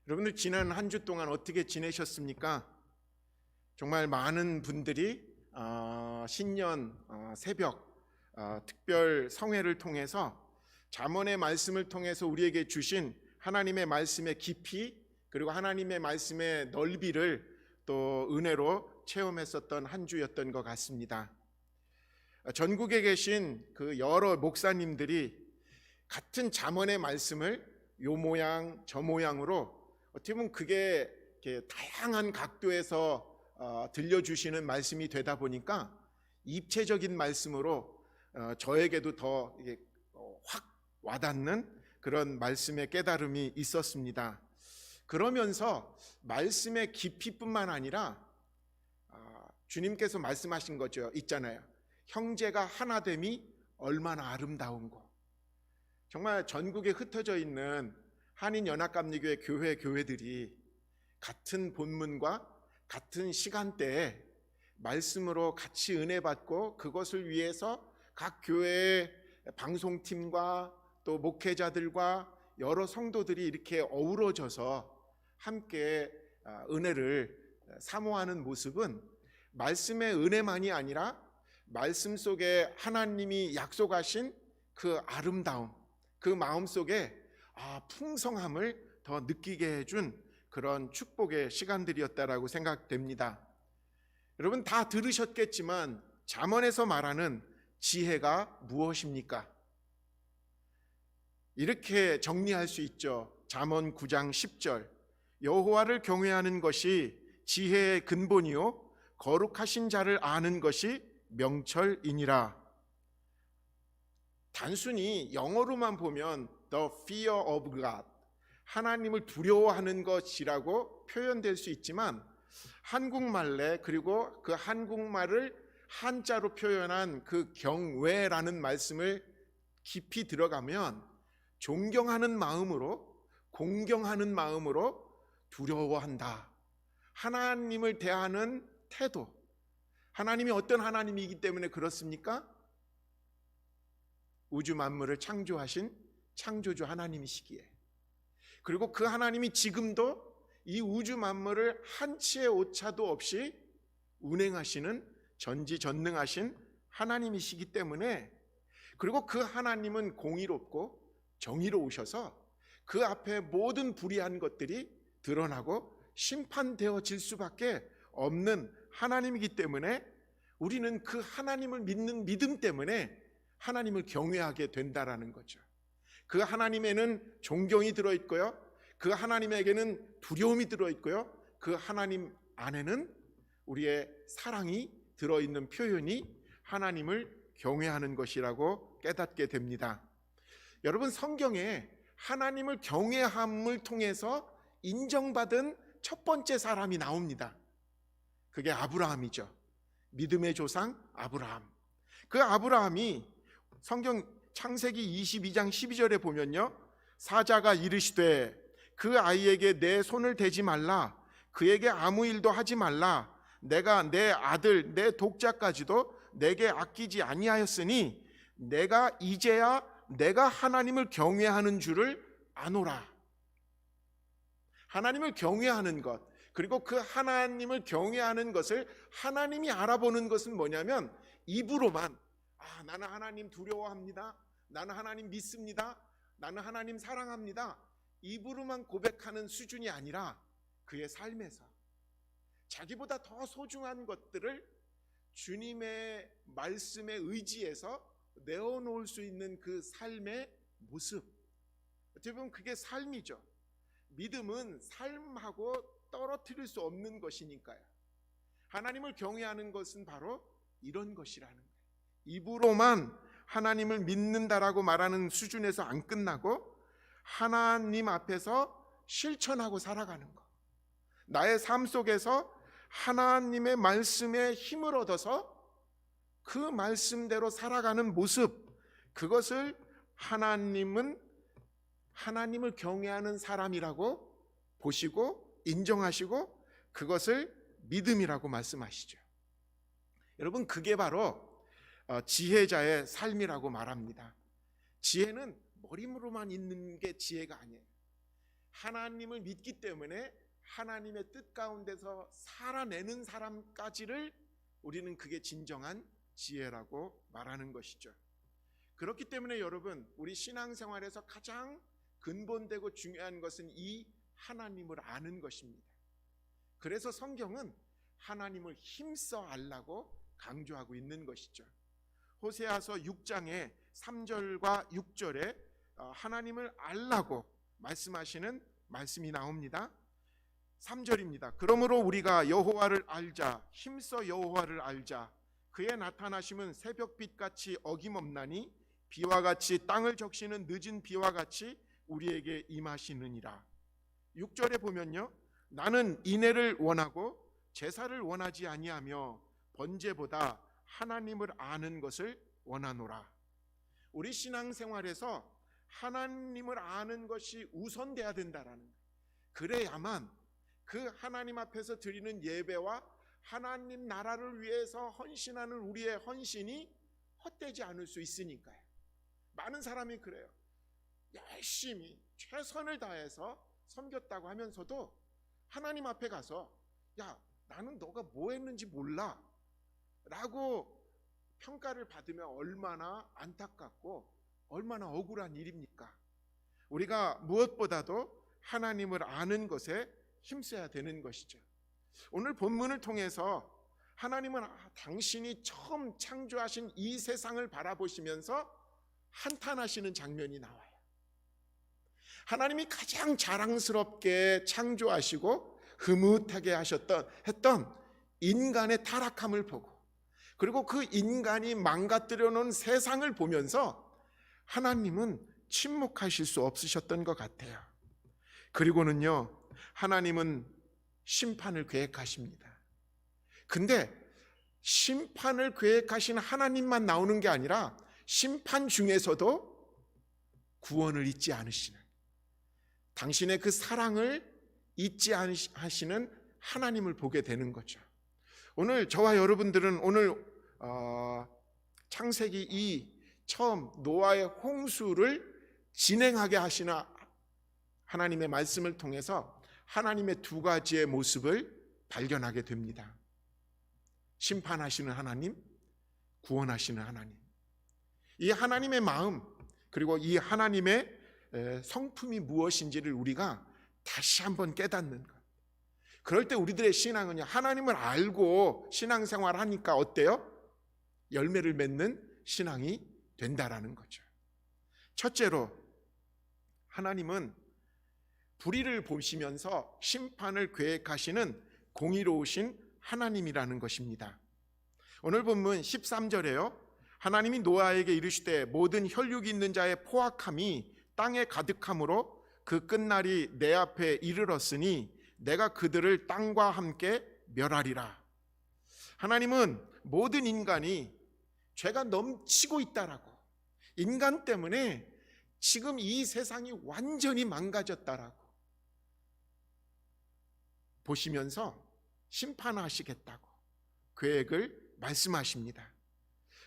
여러분들 지난 한 주 동안 어떻게 지내셨습니까? 정말 많은 분들이 신년 새벽 특별 성회를 통해서 잠언의 말씀을 통해서 우리에게 주신 하나님의 말씀의 깊이, 그리고 하나님의 말씀의 넓이를 또 은혜로 체험했었던 한 주였던 것 같습니다. 전국에 계신 그 여러 목사님들이 같은 잠언의 말씀을 요 모양 저 모양으로 어떻게 보면 그게 이렇게 다양한 각도에서 들려주시는 말씀이 되다 보니까 입체적인 말씀으로 저에게도 더 확 와닿는 그런 말씀의 깨달음이 있었습니다. 그러면서 말씀의 깊이뿐만 아니라 주님께서 말씀하신 거죠. 있잖아요. 형제가 하나됨이 얼마나 아름다운고. 정말 전국에 흩어져 있는 한인연합감리교회 교회들이 같은 본문과 같은 시간대에 말씀으로 같이 은혜 받고 그것을 위해서 각 교회의 방송팀과 또 목회자들과 여러 성도들이 이렇게 어우러져서 함께 은혜를 사모하는 모습은 말씀의 은혜만이 아니라 말씀 속에 하나님이 약속하신 그 아름다움, 그 마음 속에 풍성함을 더 느끼게 해준 그런 축복의 시간들이었다라고 생각됩니다. 여러분 다 들으셨겠지만 잠언에서 말하는 지혜가 무엇입니까? 이렇게 정리할 수 있죠. 잠언 9장 10절, 여호와를 경외하는 것이 지혜의 근본이요 거룩하신 자를 아는 것이 명철이니라. 단순히 영어로만 보면 The fear of God, 하나님을 두려워하는 것이라고 표현될 수 있지만 한국말에, 그리고 그 한국말을 한자로 표현한 그 경외라는 말씀을 깊이 들어가면 존경하는 마음으로, 공경하는 마음으로 두려워한다. 하나님을 대하는 태도, 하나님이 어떤 하나님이기 때문에 그렇습니까? 우주 만물을 창조하신 창조주 하나님이시기에, 그리고 그 하나님이 지금도 이 우주 만물을 한치의 오차도 없이 운행하시는 전지전능하신 하나님이시기 때문에, 그리고 그 하나님은 공의롭고 정의로우셔서 그 앞에 모든 불의한 것들이 드러나고 심판되어질 수밖에 없는 하나님이기 때문에 우리는 그 하나님을 믿는 믿음 때문에 하나님을 경외하게 된다라는 거죠. 그 하나님에는 존경이 들어있고요, 그 하나님에게는 두려움이 들어있고요, 그 하나님 안에는 우리의 사랑이 들어있는 표현이 하나님을 경외하는 것이라고 깨닫게 됩니다. 여러분, 성경에 하나님을 경외함을 통해서 인정받은 첫 번째 사람이 나옵니다. 그게 아브라함이죠. 믿음의 조상 아브라함. 그 아브라함이 성경 창세기 22장 12절에 보면요, 사자가 이르시되 그 아이에게 내 손을 대지 말라, 그에게 아무 일도 하지 말라, 내가 내 아들 내 독자까지도 내게 아끼지 아니하였으니 내가 이제야 내가 하나님을 경외하는 줄을 아노라. 하나님을 경외하는 것, 그리고 그 하나님을 경외하는 것을 하나님이 알아보는 것은 뭐냐면 입으로만 나는 하나님 두려워합니다, 나는 하나님 믿습니다, 나는 하나님 사랑합니다, 입으로만 고백하는 수준이 아니라 그의 삶에서 자기보다 더 소중한 것들을 주님의 말씀에 의지해서 내어놓을 수 있는 그 삶의 모습, 어떻게 보면 그게 삶이죠. 믿음은 삶하고 떨어뜨릴 수 없는 것이니까요. 하나님을 경외하는 것은 바로 이런 것이라는 거예요. 입으로만 하나님을 믿는다라고 말하는 수준에서 안 끝나고 하나님 앞에서 실천하고 살아가는 것, 나의 삶 속에서 하나님의 말씀에 힘을 얻어서 그 말씀대로 살아가는 모습, 그것을 하나님은 하나님을 경외하는 사람이라고 보시고 인정하시고 그것을 믿음이라고 말씀하시죠. 여러분, 그게 바로 지혜자의 삶이라고 말합니다. 지혜는 머리로만 있는 게 지혜가 아니에요. 하나님을 믿기 때문에 하나님의 뜻 가운데서 살아내는 사람까지를 우리는 그게 진정한 지혜라고 말하는 것이죠. 그렇기 때문에 여러분, 우리 신앙생활에서 가장 근본되고 중요한 것은 이 하나님을 아는 것입니다. 그래서 성경은 하나님을 힘써 알라고 강조하고 있는 것이죠. 호세아서 6장의 3절과 6절에 하나님을 알라고 말씀하시는 말씀이 나옵니다. 3절입니다. 그러므로 우리가 여호와를 알자, 힘써 여호와를 알자. 그의 나타나심은 새벽빛같이 어김없나니 비와 같이 땅을 적시는 늦은 비와 같이 우리에게 임하시느니라. 6절에 보면요, 나는 인애를 원하고 제사를 원하지 아니하며 번제보다 하나님을 아는 것을 원하노라. 우리 신앙생활에서 하나님을 아는 것이 우선돼야 된다라는 거예요. 그래야만 그 하나님 앞에서 드리는 예배와 하나님 나라를 위해서 헌신하는 우리의 헌신이 헛되지 않을 수 있으니까요. 많은 사람이 그래요. 열심히 최선을 다해서 섬겼다고 하면서도 하나님 앞에 가서 야, 나는 너가 뭐 했는지 몰라 라고 평가를 받으면 얼마나 안타깝고 얼마나 억울한 일입니까? 우리가 무엇보다도 하나님을 아는 것에 힘써야 되는 것이죠. 오늘 본문을 통해서 하나님은 당신이 처음 창조하신 이 세상을 바라보시면서 한탄하시는 장면이 나와요. 하나님이 가장 자랑스럽게 창조하시고 흐뭇하게 했던 인간의 타락함을 보고, 그리고 그 인간이 망가뜨려 놓은 세상을 보면서 하나님은 침묵하실 수 없으셨던 것 같아요. 그리고는요, 하나님은 심판을 계획하십니다. 근데 심판을 계획하신 하나님만 나오는 게 아니라 심판 중에서도 구원을 잊지 않으시는, 당신의 그 사랑을 잊지 않으시는 하나님을 보게 되는 거죠. 오늘 저와 여러분들은 오늘 창세기 2 처음 노아의 홍수를 진행하게 하시는 하나님의 말씀을 통해서 하나님의 두 가지의 모습을 발견하게 됩니다. 심판하시는 하나님, 구원하시는 하나님. 이 하나님의 마음, 그리고 이 하나님의 성품이 무엇인지를 우리가 다시 한번 깨닫는 것. 그럴 때 우리들의 신앙은요, 하나님을 알고 신앙생활 하니까 어때요? 열매를 맺는 신앙이 된다라는 거죠. 첫째로, 하나님은 불의를 보시면서 심판을 계획하시는 공의로우신 하나님이라는 것입니다. 오늘 본문 13절에요, 하나님이 노아에게 이르시되 모든 혈육이 있는 자의 포악함이 땅에 가득함으로 그 끝날이 내 앞에 이르렀으니 내가 그들을 땅과 함께 멸하리라. 하나님은 모든 인간이 죄가 넘치고 있다라고, 인간 때문에 지금 이 세상이 완전히 망가졌다라고 보시면서 심판하시겠다고 계획을 말씀하십니다.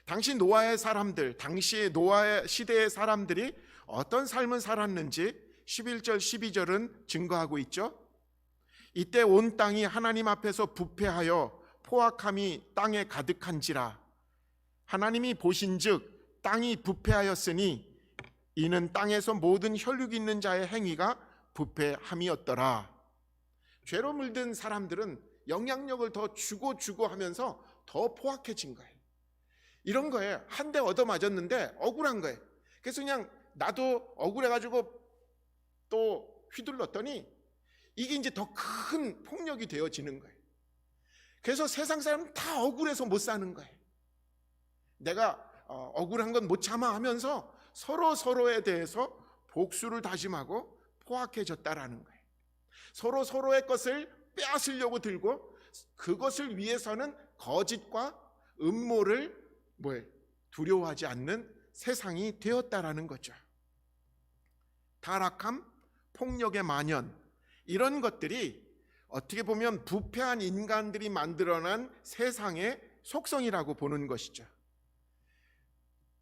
당시 노아의 사람들, 당시 노아의 시대의 사람들이 어떤 삶을 살았는지 11절 12절은 증거하고 있죠. 이때 온 땅이 하나님 앞에서 부패하여 포악함이 땅에 가득한지라. 하나님이 보신즉 땅이 부패하였으니 이는 땅에서 모든 혈육 있는 자의 행위가 부패함이었더라. 죄로 물든 사람들은 영향력을 더 주고 하면서 더 포악해진 거예요. 이런 거에 한 대 얻어맞았는데 억울한 거예요. 그래서 그냥 나도 억울해가지고 또 휘둘렀더니 이게 이제 더 큰 폭력이 되어지는 거예요. 그래서 세상 사람은 다 억울해서 못 사는 거예요. 내가 억울한 건 못 참아 하면서 서로에 대해서 복수를 다짐하고 포악해졌다라는 거예요. 서로의 것을 빼앗으려고 들고 그것을 위해서는 거짓과 음모를 두려워하지 않는 세상이 되었다라는 거죠. 타락함, 폭력의 만연, 이런 것들이 어떻게 보면 부패한 인간들이 만들어낸 세상의 속성이라고 보는 것이죠.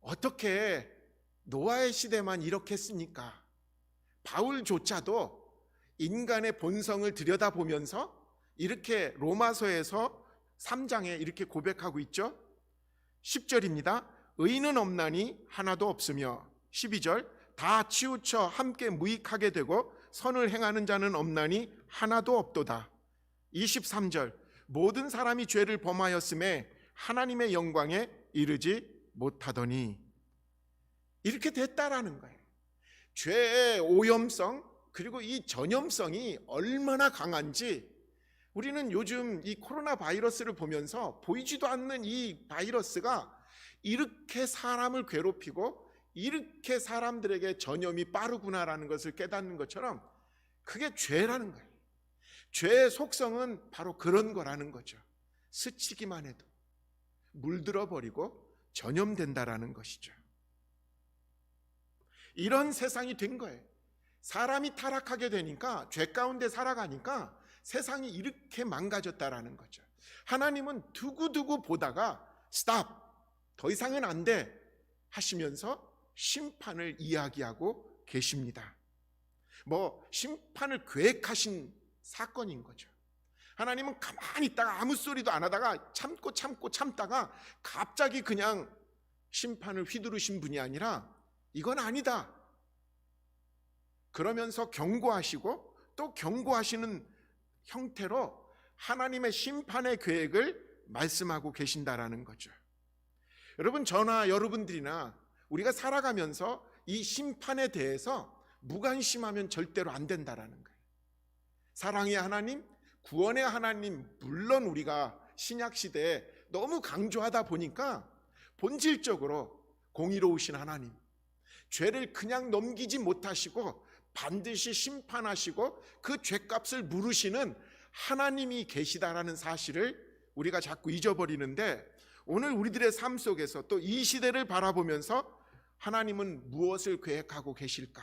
어떻게 노아의 시대만 이렇게 했습니까? 바울조차도 인간의 본성을 들여다보면서 이렇게 로마서에서 3장에 이렇게 고백하고 있죠. 10절입니다. 의인은 없나니 하나도 없으며, 12절 다 치우쳐 함께 무익하게 되고 선을 행하는 자는 없나니 하나도 없도다. 23절 모든 사람이 죄를 범하였음에 하나님의 영광에 이르지 못하더니, 이렇게 됐다라는 거예요. 죄의 오염성 그리고 이 전염성이 얼마나 강한지 우리는 요즘 이 코로나 바이러스를 보면서 보이지도 않는 이 바이러스가 이렇게 사람을 괴롭히고 이렇게 사람들에게 전염이 빠르구나라는 것을 깨닫는 것처럼 그게 죄라는 거예요. 죄의 속성은 바로 그런 거라는 거죠. 스치기만 해도 물들어 버리고 전염된다라는 것이죠. 이런 세상이 된 거예요. 사람이 타락하게 되니까, 죄 가운데 살아가니까 세상이 이렇게 망가졌다라는 거죠. 하나님은 두고두고 보다가 스탑, 더 이상은 안 돼 하시면서 심판을 이야기하고 계십니다. 심판을 계획하신 사건인 거죠. 하나님은 가만히 있다가 아무 소리도 안 하다가 참다가 갑자기 그냥 심판을 휘두르신 분이 아니라 이건 아니다 그러면서 경고하시고 또 경고하시는 형태로 하나님의 심판의 계획을 말씀하고 계신다라는 거죠. 여러분, 저나 여러분들이나 우리가 살아가면서 이 심판에 대해서 무관심하면 절대로 안 된다라는 거예요. 사랑의 하나님, 구원의 하나님, 물론 우리가 신약 시대에 너무 강조하다 보니까 본질적으로 공의로우신 하나님, 죄를 그냥 넘기지 못하시고 반드시 심판하시고 그 죄값을 물으시는 하나님이 계시다라는 사실을 우리가 자꾸 잊어버리는데, 오늘 우리들의 삶 속에서 또 이 시대를 바라보면서 하나님은 무엇을 계획하고 계실까?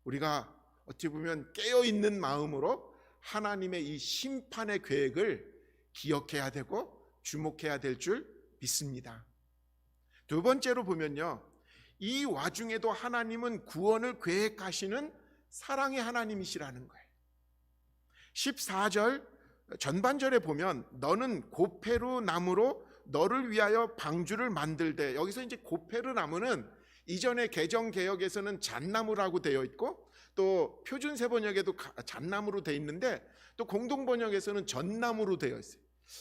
우리가 어떻게 보면 깨어있는 마음으로 하나님의 이 심판의 계획을 기억해야 되고 주목해야 될 줄 믿습니다. 두 번째로 보면요, 이 와중에도 하나님은 구원을 계획하시는 사랑의 하나님이시라는 거예요. 14절 전반절에 보면 너는 고페루 나무로 너를 위하여 방주를 만들되, 여기서 이제 고페루 나무는 이전의 개정 개역에서는 잣나무라고 되어 있고 또 표준 세번역에도 잣나무로 되어 있는데 또 공동 번역에서는 전나무로 되어 있어요.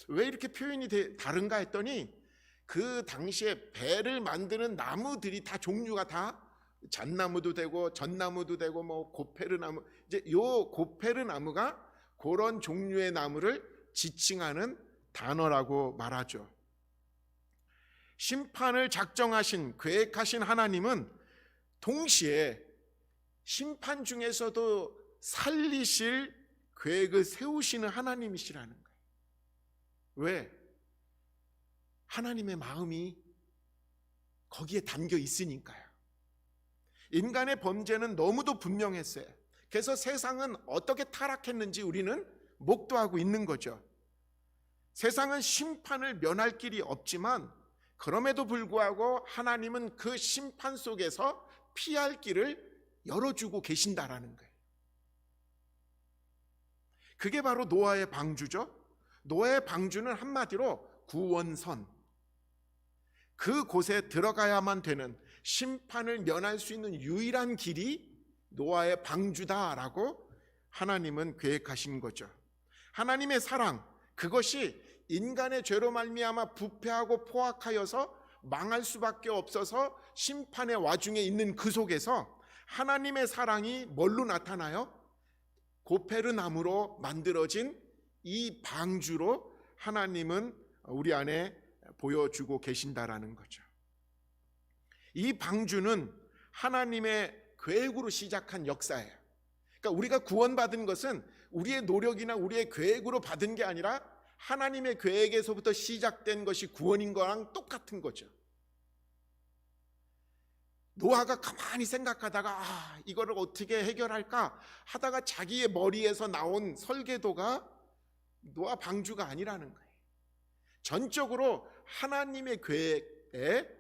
왜 이렇게 표현이 다른가 했더니 그 당시에 배를 만드는 나무들이 다 종류가 다 잣나무도 되고 전나무도 되고 고페르 나무, 이제 요 고페르 나무가 그런 종류의 나무를 지칭하는 단어라고 말하죠. 심판을 작정하신, 계획하신 하나님은 동시에 심판 중에서도 살리실 계획을 세우시는 하나님이시라는 거예요. 왜? 하나님의 마음이 거기에 담겨 있으니까요. 인간의 범죄는 너무도 분명했어요. 그래서 세상은 어떻게 타락했는지 우리는 목도하고 있는 거죠. 세상은 심판을 면할 길이 없지만 그럼에도 불구하고 하나님은 그 심판 속에서 피할 길을 열어주고 계신다라는 거예요. 그게 바로 노아의 방주죠. 노아의 방주는 한마디로 구원선, 그곳에 들어가야만 되는, 심판을 면할 수 있는 유일한 길이 노아의 방주다라고 하나님은 계획하신 거죠. 하나님의 사랑, 그것이 인간의 죄로 말미암아 부패하고 포악하여서 망할 수밖에 없어서 심판의 와중에 있는 그 속에서 하나님의 사랑이 뭘로 나타나요? 고페르 나무로 만들어진 이 방주로 하나님은 우리 안에 보여주고 계신다라는 거죠. 이 방주는 하나님의 계획으로 시작한 역사예요. 그러니까 우리가 구원받은 것은 우리의 노력이나 우리의 계획으로 받은 게 아니라 하나님의 계획에서부터 시작된 것이 구원인 거랑 똑같은 거죠. 노아가 가만히 생각하다가 이거를 어떻게 해결할까 하다가 자기의 머리에서 나온 설계도가 노아 방주가 아니라는 거예요. 전적으로 하나님의 계획에서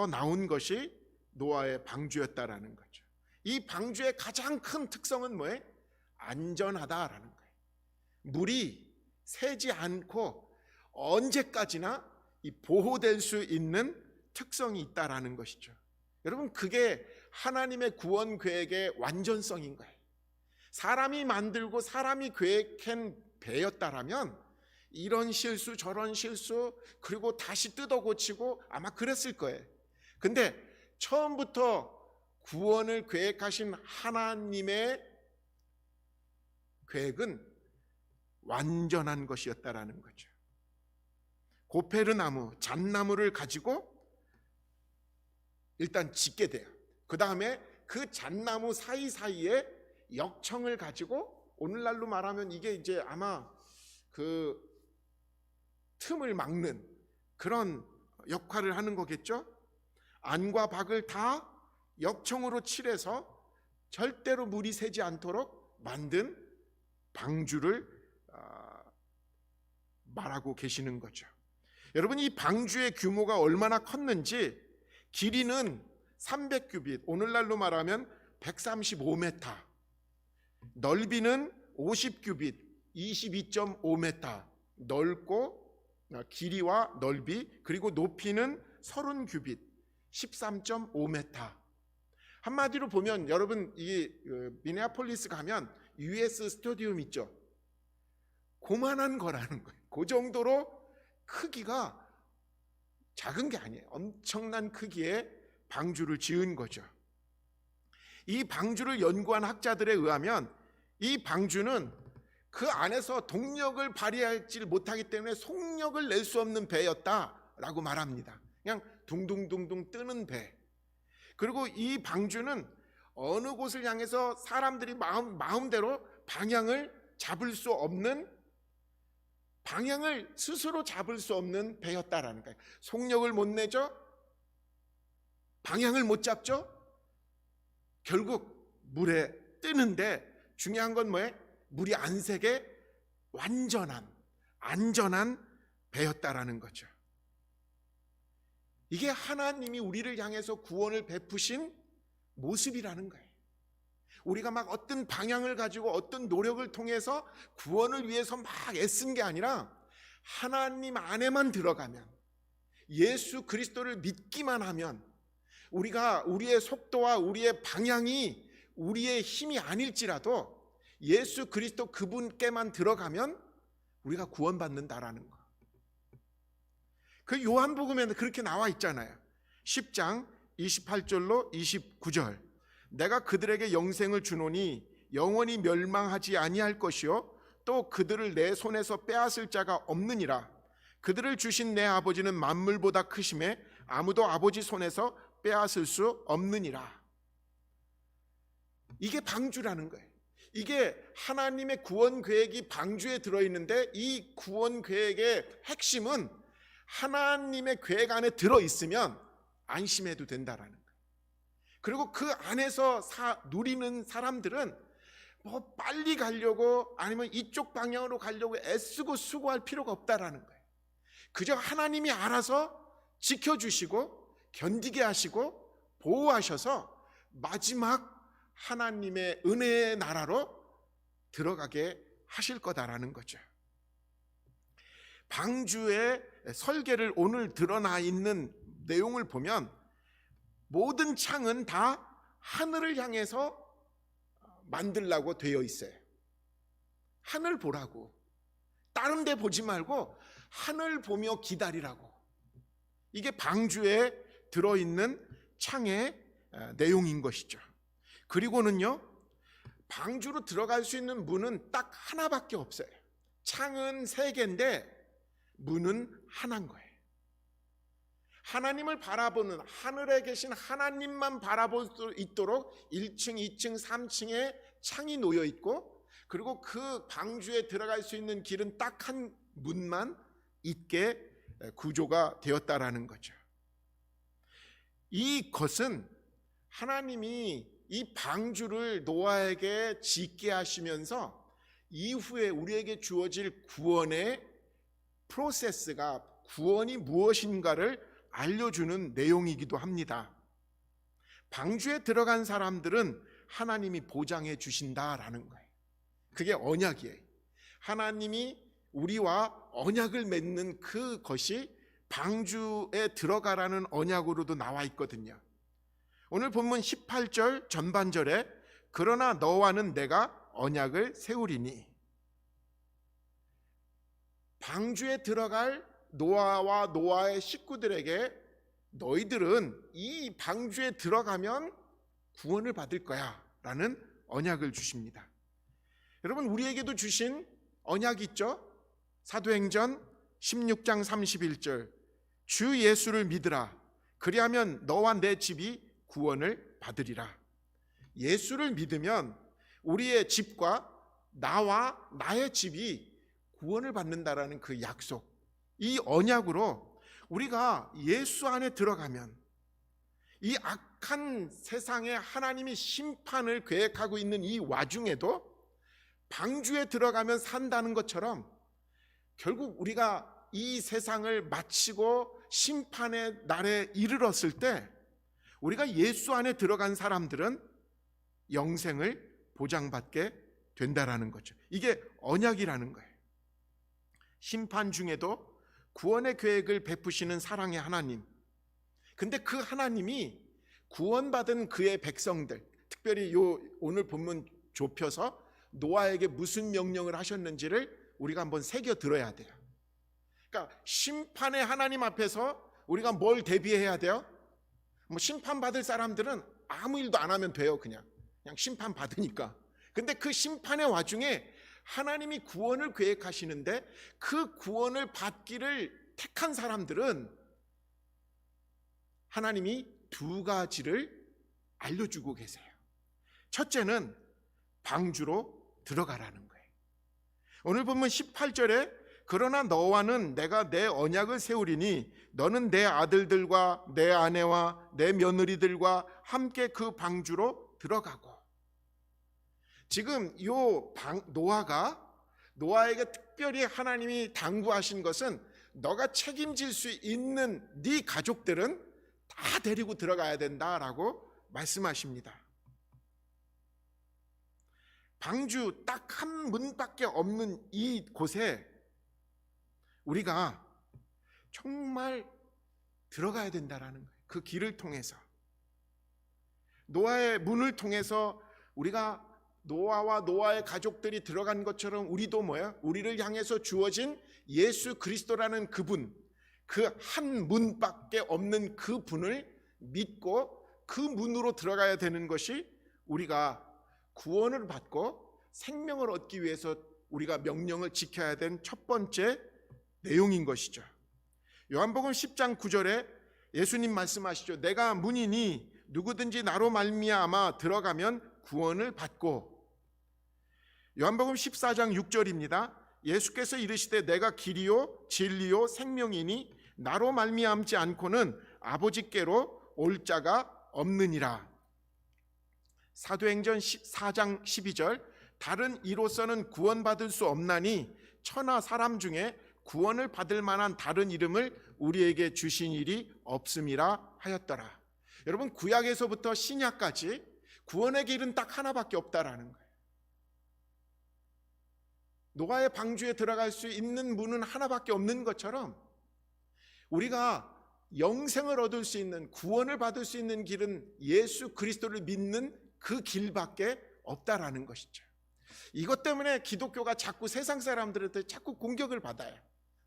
나온 것이 노아의 방주였다라는 거죠. 이 방주의 가장 큰 특성은 뭐예요? 안전하다라는 거예요. 물이 새지 않고 언제까지나 이 보호될 수 있는 특성이 있다라는 것이죠. 여러분, 그게 하나님의 구원 계획의 완전성인 거예요. 사람이 만들고 사람이 계획한 배였다라면 이런 실수 저런 실수 그리고 다시 뜯어 고치고 아마 그랬을 거예요. 근데 처음부터 구원을 계획하신 하나님의 계획은 완전한 것이었다라는 거죠. 고페르나무, 잣나무를 가지고 일단 짓게 돼요. 그 다음에 그 잣나무 사이사이에 역청을 가지고, 오늘날로 말하면 이게 이제 아마 그 틈을 막는 그런 역할을 하는 거겠죠. 안과 박을 다 역청으로 칠해서 절대로 물이 새지 않도록 만든 방주를 말하고 계시는 거죠. 여러분, 이 방주의 규모가 얼마나 컸는지, 길이는 300규빗, 오늘날로 말하면 135m, 넓이는 50규빗, 22.5m 넓고, 길이와 넓이, 그리고 높이는 30규빗, 13.5m. 한마디로 보면 여러분, 이 미네아폴리스 가면 US 스타디움 있죠? 고만한 거라는 거예요. 그 정도로 크기가 작은 게 아니에요. 엄청난 크기의 방주를 지은 거죠. 이 방주를 연구한 학자들에 의하면 이 방주는 그 안에서 동력을 발휘하지 못하기 때문에 속력을 낼 수 없는 배였다라고 말합니다. 그냥 둥둥둥둥 뜨는 배. 그리고 이 방주는 어느 곳을 향해서 사람들이 마음대로 방향을 잡을 수 없는, 방향을 스스로 잡을 수 없는 배였다라는 거예요. 속력을 못 내죠? 방향을 못 잡죠? 결국 물에 뜨는데 중요한 건 뭐예요? 물이 안 새게 완전한, 안전한 배였다라는 거죠. 이게 하나님이 우리를 향해서 구원을 베푸신 모습이라는 거예요. 우리가 막 어떤 방향을 가지고 어떤 노력을 통해서 구원을 위해서 막 애쓴 게 아니라 하나님 안에만 들어가면, 예수 그리스도를 믿기만 하면, 우리가 우리의 속도와 우리의 방향이 우리의 힘이 아닐지라도 예수 그리스도 그분께만 들어가면 우리가 구원받는다라는 거. 그 요한복음에는 그렇게 나와 있잖아요. 10장 28절로 29절. 내가 그들에게 영생을 주노니 영원히 멸망하지 아니할 것이요 또 그들을 내 손에서 빼앗을 자가 없느니라. 그들을 주신 내 아버지는 만물보다 크심에 아무도 아버지 손에서 빼앗을 수 없느니라. 이게 방주라는 거예요. 이게 하나님의 구원 계획이 방주에 들어있는데, 이 구원 계획의 핵심은 하나님의 계획 안에 들어있으면 안심해도 된다라는 거예요. 그리고 그 안에서 누리는 사람들은 뭐 빨리 가려고 아니면 이쪽 방향으로 가려고 애쓰고 수고할 필요가 없다라는 거예요. 그저 하나님이 알아서 지켜주시고 견디게 하시고 보호하셔서 마지막 하나님의 은혜의 나라로 들어가게 하실 거다라는 거죠. 방주의 설계를 오늘 드러나 있는 내용을 보면 모든 창은 다 하늘을 향해서 만들라고 되어 있어요. 하늘 보라고, 다른 데 보지 말고 하늘 보며 기다리라고. 이게 방주에 들어있는 창의 내용인 것이죠. 그리고는요, 방주로 들어갈 수 있는 문은 딱 하나밖에 없어요. 창은 3개인데 문은 하나인 거예요. 하나님을 바라보는, 하늘에 계신 하나님만 바라볼 수 있도록 1층, 2층, 3층에 창이 놓여 있고, 그리고 그 방주에 들어갈 수 있는 길은 딱 한 문만 있게 구조가 되었다라는 거죠. 이것은 하나님이 이 방주를 노아에게 짓게 하시면서 이후에 우리에게 주어질 구원의 프로세스가, 구원이 무엇인가를 알려주는 내용이기도 합니다. 방주에 들어간 사람들은 하나님이 보장해 주신다라는 거예요. 그게 언약이에요. 하나님이 우리와 언약을 맺는 그것이 방주에 들어가라는 언약으로도 나와 있거든요. 오늘 본문 18절 전반절에 그러나 너와는 내가 언약을 세우리니, 방주에 들어갈 노아와 노아의 식구들에게 너희들은 이 방주에 들어가면 구원을 받을 거야 라는 언약을 주십니다. 여러분, 우리에게도 주신 언약이 있죠. 사도행전 16장 31절 주 예수를 믿으라 그리하면 너와 내 집이 구원을 받으리라. 예수를 믿으면 우리의 집과 나와 나의 집이 구원을 받는다라는 그 약속, 이 언약으로 우리가 예수 안에 들어가면 이 악한 세상에 하나님이 심판을 계획하고 있는 이 와중에도 방주에 들어가면 산다는 것처럼 결국 우리가 이 세상을 마치고 심판의 날에 이르렀을 때 우리가 예수 안에 들어간 사람들은 영생을 보장받게 된다라는 거죠. 이게 언약이라는 거예요. 심판 중에도 구원의 계획을 베푸시는 사랑의 하나님, 근데 그 하나님이 구원받은 그의 백성들, 특별히 오늘 본문 좁혀서 노아에게 무슨 명령을 하셨는지를 우리가 한번 새겨 들어야 돼요. 그러니까 심판의 하나님 앞에서 우리가 뭘 대비해야 돼요? 뭐 심판받을 사람들은 아무 일도 안 하면 돼요. 그냥 심판받으니까. 근데 그 심판의 와중에 하나님이 구원을 계획하시는데 그 구원을 받기를 택한 사람들은 하나님이 두 가지를 알려주고 계세요. 첫째는 방주로 들어가라는 거예요. 오늘 보면 18절에 그러나 너와는 내가 내 언약을 세우리니 너는 내 아들들과 내 아내와 내 며느리들과 함께 그 방주로 들어가고, 지금 노아에게 특별히 하나님이 당부하신 것은 너가 책임질 수 있는 네 가족들은 다 데리고 들어가야 된다라고 말씀하십니다. 방주 딱 한 문밖에 없는 이 곳에 우리가 정말 들어가야 된다라는 거예요. 그 길을 통해서, 노아의 문을 통해서 우리가 노아와 노아의 가족들이 들어간 것처럼 우리도 우리를 향해서 주어진 예수 그리스도라는 그분, 그 한 문밖에 없는 그 분을 믿고 그 문으로 들어가야 되는 것이 우리가 구원을 받고 생명을 얻기 위해서 우리가 명령을 지켜야 된 첫 번째 내용인 것이죠. 요한복음 10장 9절에 예수님 말씀하시죠. 내가 문이니 누구든지 나로 말미암아 들어가면 구원을 받고, 요한복음 14장 6절입니다. 예수께서 이르시되 내가 길이요 진리요 생명이니 나로 말미암지 않고는 아버지께로 올 자가 없느니라. 사도행전 4장 12절 다른 이로서는 구원받을 수 없나니 천하 사람 중에 구원을 받을 만한 다른 이름을 우리에게 주신 일이 없음이라 하였더라. 여러분, 구약에서부터 신약까지 구원의 길은 딱 하나밖에 없다라는 거예요. 노아의 방주에 들어갈 수 있는 문은 하나밖에 없는 것처럼 우리가 영생을 얻을 수 있는, 구원을 받을 수 있는 길은 예수 그리스도를 믿는 그 길밖에 없다라는 것이죠. 이것 때문에 기독교가 자꾸 세상 사람들한테 자꾸 공격을 받아요.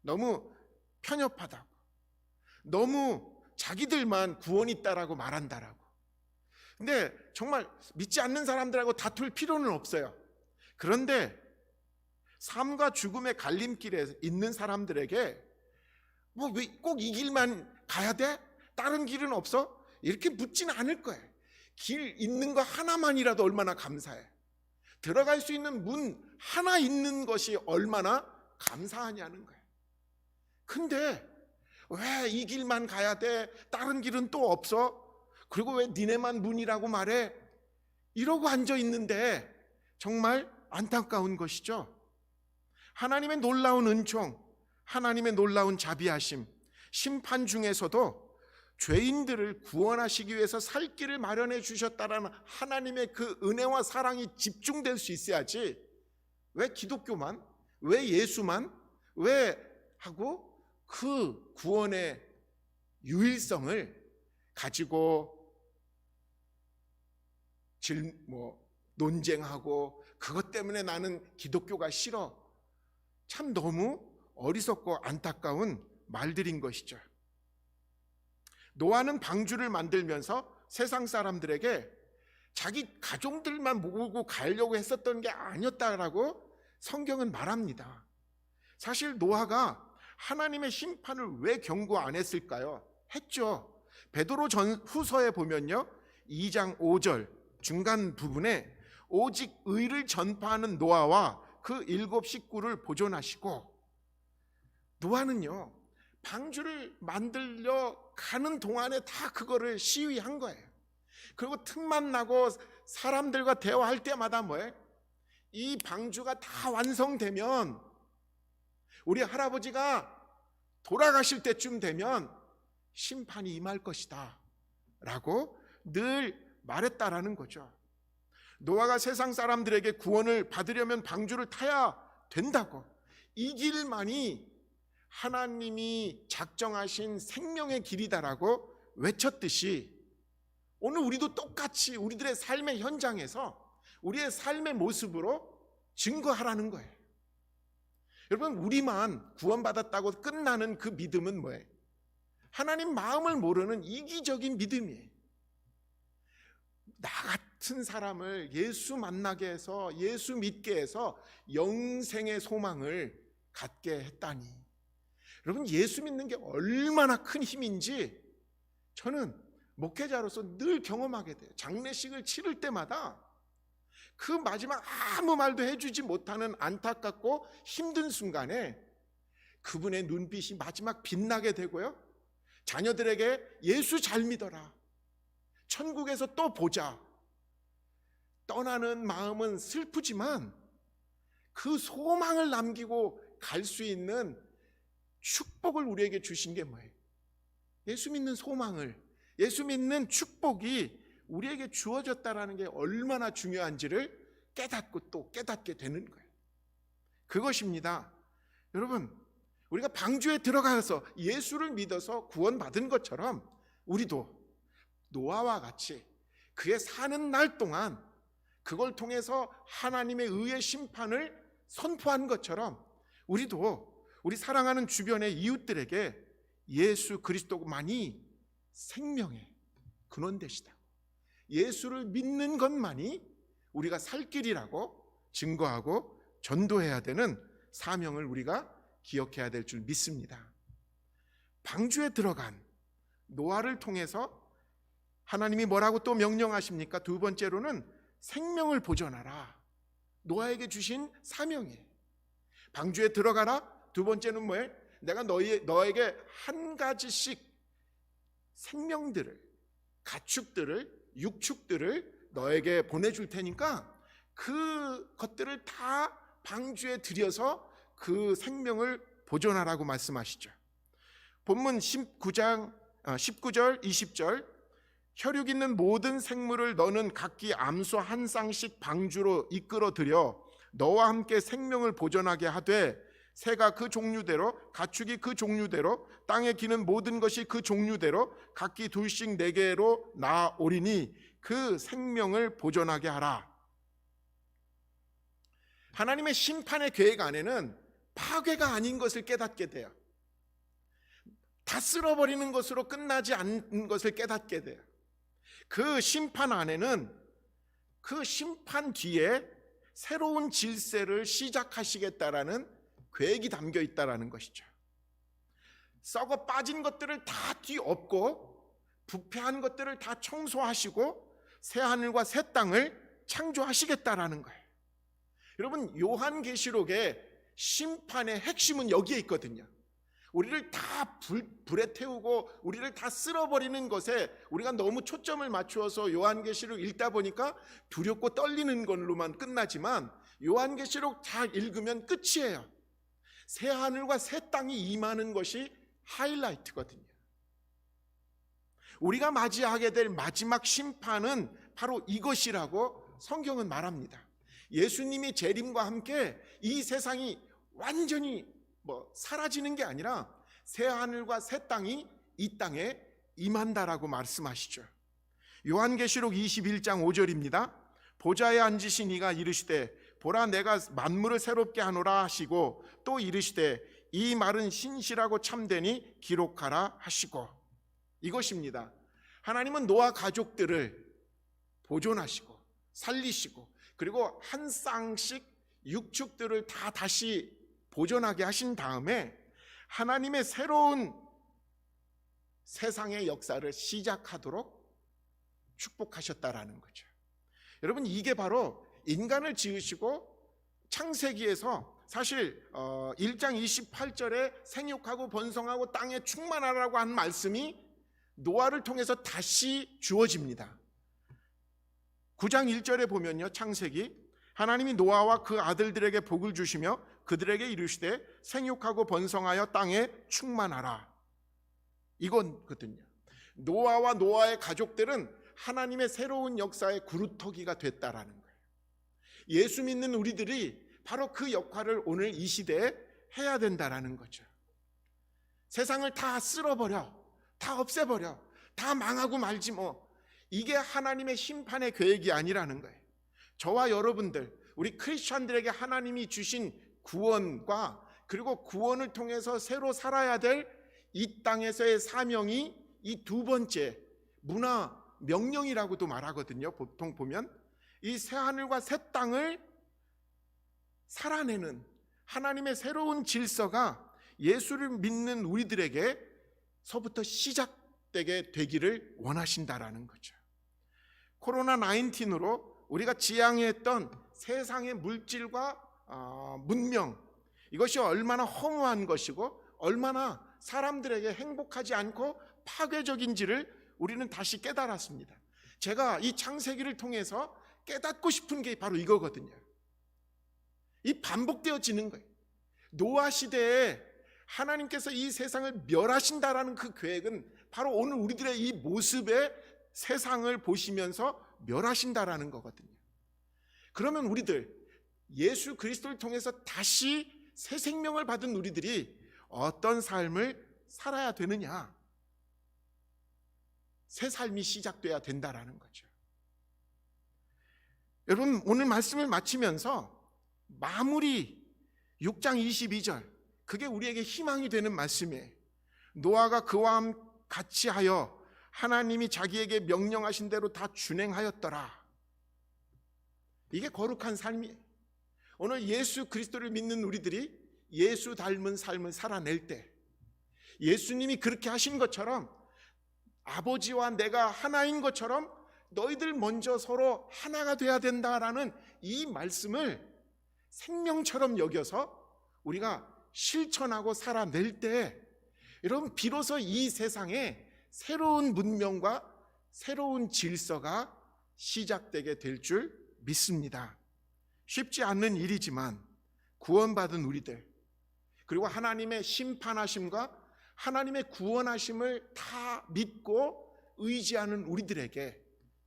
너무 편협하다고, 너무 자기들만 구원이 있다라고 말한다라고. 근데 정말 믿지 않는 사람들하고 다툴 필요는 없어요. 그런데 삶과 죽음의 갈림길에 있는 사람들에게 뭐 왜 꼭 이 길만 가야 돼? 다른 길은 없어? 이렇게 묻지는 않을 거예요. 길 있는 거 하나만이라도 얼마나 감사해. 들어갈 수 있는 문 하나 있는 것이 얼마나 감사하냐는 거예요. 근데 왜 이 길만 가야 돼? 다른 길은 또 없어? 그리고 왜 니네만 문이라고 말해? 이러고 앉아 있는데 정말 안타까운 것이죠. 하나님의 놀라운 은총, 하나님의 놀라운 자비하심, 심판 중에서도 죄인들을 구원하시기 위해서 살 길을 마련해 주셨다라는 하나님의 그 은혜와 사랑이 집중될 수 있어야지, 왜 기독교만, 왜 예수만, 왜 하고 그 구원의 유일성을 가지고 논쟁하고 그것 때문에 나는 기독교가 싫어. 참 너무 어리석고 안타까운 말들인 것이죠. 노아는 방주를 만들면서 세상 사람들에게 자기 가족들만 모으고 가려고 했었던 게 아니었다라고 성경은 말합니다. 사실 노아가 하나님의 심판을 왜 경고 안 했을까요? 했죠. 베드로 후서에 보면요, 2장 5절 중간 부분에 오직 의를 전파하는 노아와 그 7 식구를 보존하시고, 노아는요 방주를 만들려 가는 동안에 다 그거를 시위한 거예요. 그리고 틈만 나고 사람들과 대화할 때마다 뭐예요? 이 방주가 다 완성되면, 우리 할아버지가 돌아가실 때쯤 되면 심판이 임할 것이다 라고 늘 말했다라는 거죠. 노아가 세상 사람들에게 구원을 받으려면 방주를 타야 된다고, 이 길만이 하나님이 작정하신 생명의 길이다라고 외쳤듯이, 오늘 우리도 똑같이 우리들의 삶의 현장에서 우리의 삶의 모습으로 증거하라는 거예요. 여러분, 우리만 구원받았다고 끝나는 그 믿음은 뭐예요? 하나님 마음을 모르는 이기적인 믿음이에요. 나 같은 사람을 예수 만나게 해서, 예수 믿게 해서 영생의 소망을 갖게 했다니. 여러분, 예수 믿는 게 얼마나 큰 힘인지 저는 목회자로서 늘 경험하게 돼요. 장례식을 치를 때마다 그 마지막 아무 말도 해주지 못하는 안타깝고 힘든 순간에 그분의 눈빛이 마지막 빛나게 되고요, 자녀들에게 예수 잘 믿어라, 천국에서 또 보자, 떠나는 마음은 슬프지만 그 소망을 남기고 갈 수 있는 축복을 우리에게 주신 게 뭐예요? 예수 믿는 소망을, 예수 믿는 축복이 우리에게 주어졌다라는 게 얼마나 중요한지를 깨닫고 또 깨닫게 되는 거예요. 그것입니다. 여러분, 우리가 방주에 들어가서 예수를 믿어서 구원받은 것처럼 우리도 노아와 같이 그의 사는 날 동안 그걸 통해서 하나님의 의의 심판을 선포한 것처럼, 우리도 우리 사랑하는 주변의 이웃들에게 예수 그리스도만이 생명의 근원 되시다, 예수를 믿는 것만이 우리가 살 길이라고 증거하고 전도해야 되는 사명을 우리가 기억해야 될 줄 믿습니다. 방주에 들어간 노아를 통해서 하나님이 뭐라고 또 명령하십니까? 두 번째로는 생명을 보존하라. 노아에게 주신 사명이에요. 방주에 들어가라. 두 번째는 뭐예요? 내가 너에게 한 가지씩 생명들을, 가축들을, 육축들을 너에게 보내줄 테니까 그것들을 다 방주에 들여서 그 생명을 보존하라고 말씀하시죠. 본문 19절 20절, 혈육 있는 모든 생물을 너는 각기 암소 한 쌍씩 방주로 이끌어 들여 너와 함께 생명을 보존하게 하되, 새가 그 종류대로, 가축이 그 종류대로, 땅에 기는 모든 것이 그 종류대로 각기 둘씩 4개로 나오리니 그 생명을 보존하게 하라. 하나님의 심판의 계획 안에는 파괴가 아닌 것을 깨닫게 돼요. 다 쓸어버리는 것으로 끝나지 않는 것을 깨닫게 돼요. 그 심판 안에는, 그 심판 뒤에 새로운 질서를 시작하시겠다라는 계획이 담겨 있다라는 것이죠. 썩어 빠진 것들을 다 뒤엎고 부패한 것들을 다 청소하시고 새 하늘과 새 땅을 창조하시겠다라는 거예요. 여러분, 요한계시록의 심판의 핵심은 여기에 있거든요. 우리를 다 불에 태우고 우리를 다 쓸어버리는 것에 우리가 너무 초점을 맞추어서 요한계시록 읽다 보니까 두렵고 떨리는 걸로만 끝나지만, 요한계시록 잘 읽으면 끝이에요. 새 하늘과 새 땅이 임하는 것이 하이라이트거든요. 우리가 맞이하게 될 마지막 심판은 바로 이것이라고 성경은 말합니다. 예수님이 재림과 함께 이 세상이 완전히 사라지는 게 아니라 새 하늘과 새 땅이 이 땅에 임한다라고 말씀하시죠. 요한계시록 21장 5절입니다. 보좌에 앉으신 이가 이르시되 보라 내가 만물을 새롭게 하노라 하시고 또 이르시되 이 말은 신실하고 참되니 기록하라 하시고. 이것입니다. 하나님은 노아 가족들을 보존하시고 살리시고 그리고 한 쌍씩 육축들을 다 다시 보존하게 하신 다음에 하나님의 새로운 세상의 역사를 시작하도록 축복하셨다라는 거죠. 여러분, 이게 바로 인간을 지으시고 창세기에서 사실 1장 28절에 생육하고 번성하고 땅에 충만하라고 한 말씀이 노아를 통해서 다시 주어집니다. 9장 1절에 보면요, 창세기 하나님이 노아와 그 아들들에게 복을 주시며 그들에게 이르시되 생육하고 번성하여 땅에 충만하라. 이거거든요. 노아와 노아의 가족들은 하나님의 새로운 역사의 구루터기가 됐다라는 거예요. 예수 믿는 우리들이 바로 그 역할을 오늘 이 시대에 해야 된다라는 거죠. 세상을 다 쓸어버려, 다 없애버려, 다 망하고 말지 뭐, 이게 하나님의 심판의 계획이 아니라는 거예요. 저와 여러분들, 우리 크리스찬들에게 하나님이 주신 구원과 그리고 구원을 통해서 새로 살아야 될 이 땅에서의 사명이 이 두 번째 문화 명령이라고도 말하거든요. 보통 보면 이 새 하늘과 새 땅을 살아내는 하나님의 새로운 질서가 예수를 믿는 우리들에게서부터 시작되게 되기를 원하신다라는 거죠. 코로나 19으로 우리가 지향했던 세상의 물질과 문명, 이것이 얼마나 허무한 것이고 얼마나 사람들에게 행복하지 않고 파괴적인지를 우리는 다시 깨달았습니다. 제가 이 창세기를 통해서 깨닫고 싶은 게 바로 이거거든요. 이 반복되어지는 거예요. 노아 시대에 하나님께서 이 세상을 멸하신다라는 그 계획은 바로 오늘 우리들의 이 모습의 세상을 보시면서 멸하신다라는 거거든요. 그러면 우리들 예수 그리스도를 통해서 다시 새 생명을 받은 우리들이 어떤 삶을 살아야 되느냐, 새 삶이 시작돼야 된다라는 거죠. 여러분, 오늘 말씀을 마치면서 마무리 6장 22절, 그게 우리에게 희망이 되는 말씀이에요. 노아가 그와 같이 하여 하나님이 자기에게 명령하신 대로 다 준행하였더라. 이게 거룩한 삶이에요. 오늘 예수 그리스도를 믿는 우리들이 예수 닮은 삶을 살아낼 때 예수님이 그렇게 하신 것처럼 아버지와 내가 하나인 것처럼 너희들 먼저 서로 하나가 돼야 된다라는 이 말씀을 생명처럼 여겨서 우리가 실천하고 살아낼 때 여러분, 비로소 이 세상에 새로운 문명과 새로운 질서가 시작되게 될 줄 믿습니다. 쉽지 않는 일이지만 구원받은 우리들, 그리고 하나님의 심판하심과 하나님의 구원하심을 다 믿고 의지하는 우리들에게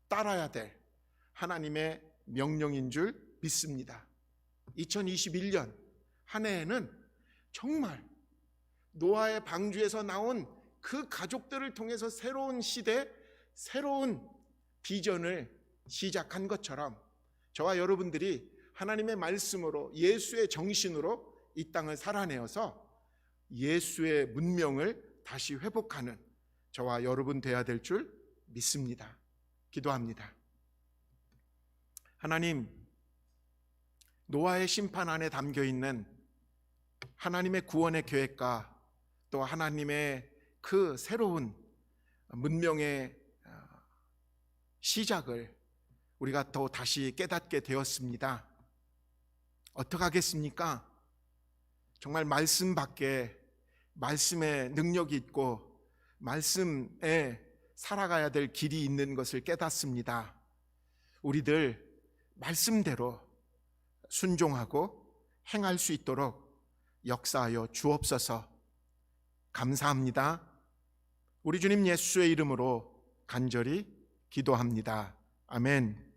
따라야 될 하나님의 명령인 줄 믿습니다. 2021년 한 해에는 정말 노아의 방주에서 나온 그 가족들을 통해서 새로운 시대, 새로운 비전을 시작한 것처럼 저와 여러분들이 하나님의 말씀으로 예수의 정신으로 이 땅을 살아내어서 예수의 문명을 다시 회복하는 저와 여러분 되어야 될 줄 믿습니다. 기도합니다. 하나님, 노아의 심판 안에 담겨있는 하나님의 구원의 계획과 또 하나님의 그 새로운 문명의 시작을 우리가 또 다시 깨닫게 되었습니다. 어떡하겠습니까? 정말 말씀밖에, 말씀에 능력이 있고 말씀에 살아가야 될 길이 있는 것을 깨닫습니다. 우리들 말씀대로 순종하고 행할 수 있도록 역사하여 주옵소서. 감사합니다. 우리 주님 예수의 이름으로 간절히 기도합니다. 아멘.